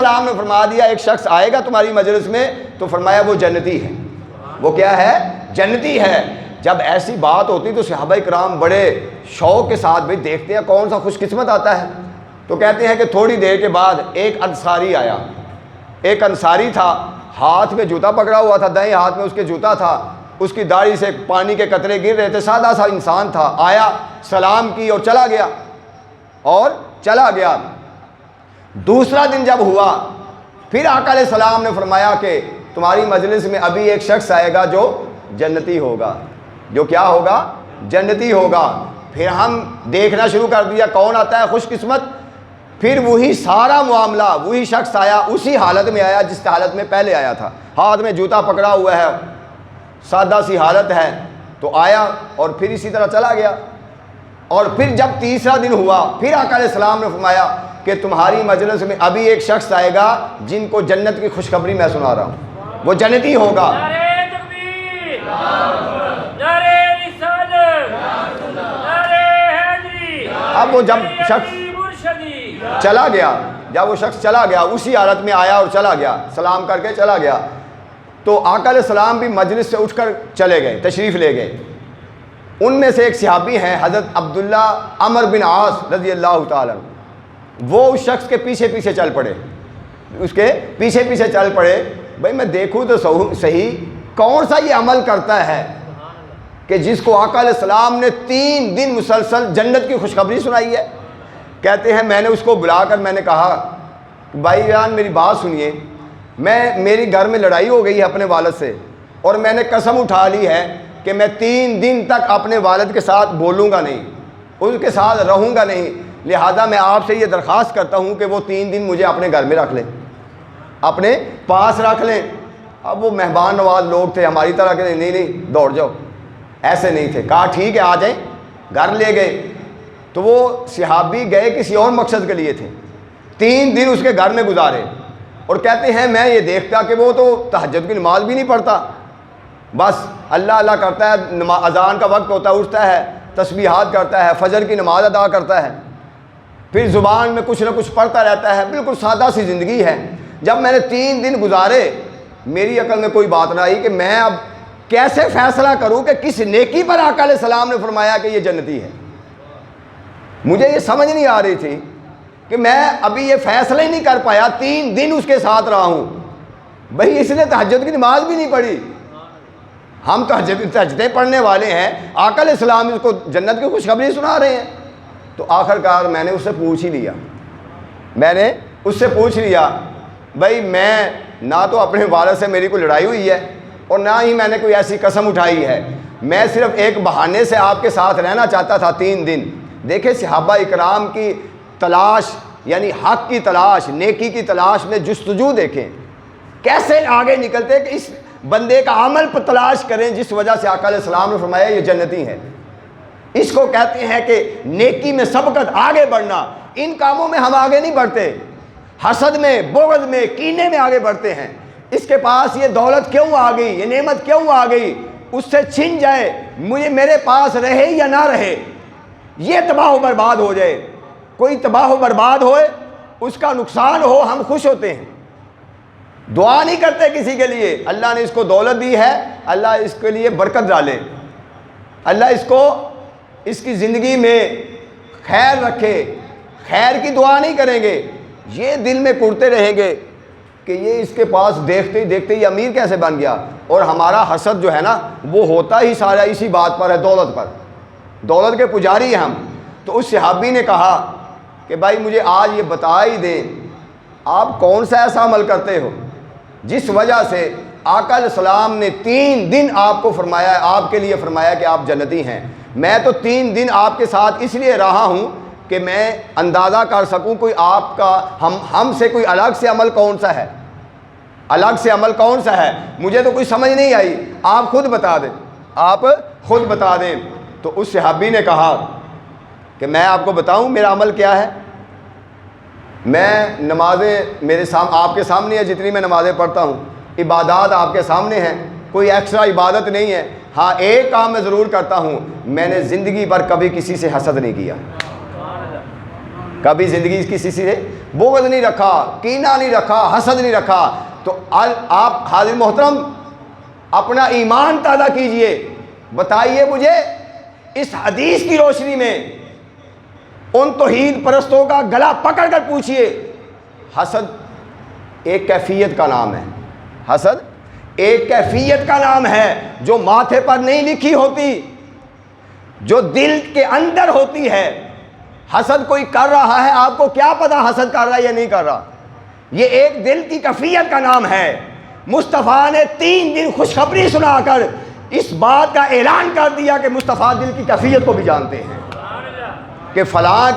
السلام نے فرما دیا ایک شخص آئے گا تمہاری مجلس میں تو فرمایا وہ جنتی ہے. وہ کیا ہے؟ جنتی ہے. جب ایسی بات ہوتی تو صحابہ کرام بڑے شوق کے ساتھ بھئی دیکھتے ہیں کون سا خوش قسمت آتا ہے. تو کہتے ہیں کہ تھوڑی دیر کے بعد ایک انصاری آیا. ایک انصاری تھا, ہاتھ میں جوتا پکڑا ہوا تھا, دائیں ہاتھ میں اس کے جوتا تھا, اس کی داڑھی سے پانی کے قطرے گر رہے تھے, سادہ سا انسان تھا. آیا, سلام کی اور چلا گیا. دوسرا دن جب ہوا پھر آقا علیہ السلام نے فرمایا کہ تمہاری مجلس میں ابھی ایک شخص آئے گا جو جنتی ہوگا. جو کیا ہوگا؟ جنتی ہوگا. پھر ہم دیکھنا شروع کر دیا کون آتا ہے خوش قسمت. پھر وہی سارا معاملہ, وہی شخص آیا, اسی حالت میں آیا جس حالت میں پہلے آیا تھا. ہاتھ میں جوتا پکڑا ہوا ہے, سادہ سی حالت ہے. تو آیا اور پھر اسی طرح چلا گیا. اور پھر جب تیسرا دن ہوا پھر آقا علیہ السلام نے فرمایا کہ تمہاری مجلس میں ابھی ایک شخص آئے گا جن کو جنت کی خوشخبری میں سنا رہا ہوں, وہ جنتی ہوگا. اب وہ جب شخص چلا گیا, جب وہ شخص چلا گیا اسی حالت میں آیا اور چلا گیا, سلام کر کے چلا گیا, تو آقا علیہ السلام بھی مجلس سے اٹھ کر چلے گئے, تشریف لے گئے. ان میں سے ایک صحابی ہیں حضرت عبداللہ عمر بن عاص رضی اللہ تعالیٰ, وہ اس شخص کے پیچھے پیچھے چل پڑے. اس کے پیچھے پیچھے چل پڑے, بھئی میں دیکھوں تو صحیح کون سا یہ عمل کرتا ہے کہ جس کو آقا علیہ السلام نے 3 دن مسلسل جنت کی خوشخبری سنائی ہے. کہتے ہیں میں نے اس کو بلا کر میں نے کہا بھائی جان میری بات سنیے, میری گھر میں لڑائی ہو گئی ہے اپنے والد سے, اور میں نے قسم اٹھا لی ہے کہ میں 3 دن تک اپنے والد کے ساتھ بولوں گا نہیں, ان کے ساتھ رہوں گا نہیں. لہذا میں آپ سے یہ درخواست کرتا ہوں کہ وہ 3 دن مجھے اپنے گھر میں رکھ لیں, اپنے پاس رکھ لیں. اب وہ مہمان نواز لوگ تھے, ہماری طرح کے نہیں دوڑ جاؤ, ایسے نہیں تھے. کہا ٹھیک ہے آ جائیں, گھر لے گئے. تو وہ صحابی گئے کسی اور مقصد کے لیے تھے, 3 دن اس کے گھر میں گزارے. اور کہتے ہیں میں یہ دیکھتا کہ وہ تو تہجد کی نماز بھی نہیں پڑھتا, بس اللہ اللہ کرتا ہے, اذان کا وقت ہوتا ہے اٹھتا ہے, تسبیحات کرتا ہے, فجر کی نماز ادا کرتا ہے, پھر زبان میں کچھ نہ کچھ پڑھتا رہتا ہے, بالکل سادہ سی زندگی ہے. جب میں نے 3 دن گزارے میری عقل میں کوئی بات نہ آئی کہ میں اب کیسے فیصلہ کروں کہ کس نیکی پر آقا علیہ السلام نے فرمایا کہ یہ جنتی ہے. مجھے یہ سمجھ نہیں آ رہی تھی کہ میں ابھی یہ فیصلہ ہی نہیں کر پایا, 3 دن اس کے ساتھ رہا ہوں. بھئی اس نے تہجد کی نماز بھی نہیں پڑھی, ہم تہجدیں پڑھنے والے ہیں, آقا علیہ السلام اس کو جنت کی خوشخبری سنا رہے ہیں. تو آخرکار میں نے اس سے پوچھ ہی لیا, بھئی میں نہ تو اپنے والد سے میری کوئی لڑائی ہوئی ہے اور نہ ہی میں نے کوئی ایسی قسم اٹھائی ہے, میں صرف ایک بہانے سے آپ کے ساتھ رہنا چاہتا تھا 3 دن. دیکھیں صحابہ اکرام کی تلاش, یعنی حق کی تلاش, نیکی کی تلاش میں جستجو دیکھیں کیسے آگے نکلتے کہ اس بندے کا عمل پر تلاش کریں جس وجہ سے آقا علیہ السلام نے فرمایا یہ جنتی ہے. اس کو کہتے ہیں کہ نیکی میں سبقت, آگے بڑھنا. ان کاموں میں ہم آگے نہیں بڑھتے, حسد میں, بغض میں, کینے میں آگے بڑھتے ہیں. اس کے پاس یہ دولت کیوں آ گئی, یہ نعمت کیوں آ گئی, اس سے چھن جائے, میرے پاس رہے یا نہ رہے, یہ تباہ و برباد ہو جائے. کوئی تباہ و برباد ہوئے, اس کا نقصان ہو, ہم خوش ہوتے ہیں, دعا نہیں کرتے کسی کے لیے. اللہ نے اس کو دولت دی ہے, اللہ اس کے لیے برکت ڈالے, اللہ اس کو اس کی زندگی میں خیر رکھے. خیر کی دعا نہیں کریں گے, یہ دل میں کرتے رہیں گے کہ یہ اس کے پاس دیکھتے ہی امیر کیسے بن گیا. اور ہمارا حسد جو ہے نا وہ ہوتا ہی سارا اسی بات پر ہے, دولت پر. دولت کے پجاری ہیں ہم. تو اس صحابی نے کہا کہ بھائی مجھے آج یہ بتا ہی دیں آپ کون سا ایسا عمل کرتے ہو جس وجہ سے آقا علیہ السلام نے 3 دن آپ کو فرمایا, آپ کے لیے فرمایا کہ آپ جنتی ہیں. میں تو 3 دن آپ کے ساتھ اس لیے رہا ہوں کہ میں اندازہ کر سکوں کوئی آپ کا ہم سے کوئی الگ سے عمل کون سا ہے, الگ سے عمل کون سا ہے. مجھے تو کوئی سمجھ نہیں آئی, آپ خود بتا دیں. تو اس صحابی نے کہا کہ میں آپ کو بتاؤں میرا عمل کیا ہے. میں نمازیں آپ کے سامنے ہیں, جتنی میں نمازیں پڑھتا ہوں, عبادات آپ کے سامنے ہیں, کوئی ایکسٹرا عبادت نہیں ہے. ہاں ایک کام میں ضرور کرتا ہوں, میں نے زندگی بھر کبھی کسی سے حسد نہیں کیا. کبھی زندگی کسی سے بغض نہیں رکھا، کینہ نہیں رکھا، حسد نہیں رکھا. تو آپ حاضر محترم اپنا ایمان تازہ کیجئے. بتائیے مجھے اس حدیث کی روشنی میں ان توحید پرستوں کا گلا پکڑ کر پوچھئے، حسد ایک کیفیت کا نام ہے. حسد ایک کیفیت کا نام ہے جو ماتھے پر نہیں لکھی ہوتی، جو دل کے اندر ہوتی ہے. حسد کوئی کر رہا ہے، آپ کو کیا پتا حسد کر رہا ہے یا نہیں کر رہا؟ یہ ایک دل کی کیفیت کا نام ہے. مصطفیٰ نے 3 دن خوشخبری سنا کر اس بات کا اعلان کر دیا کہ مصطفیٰ دل کی کیفیت کو بھی جانتے ہیں کہ فلاں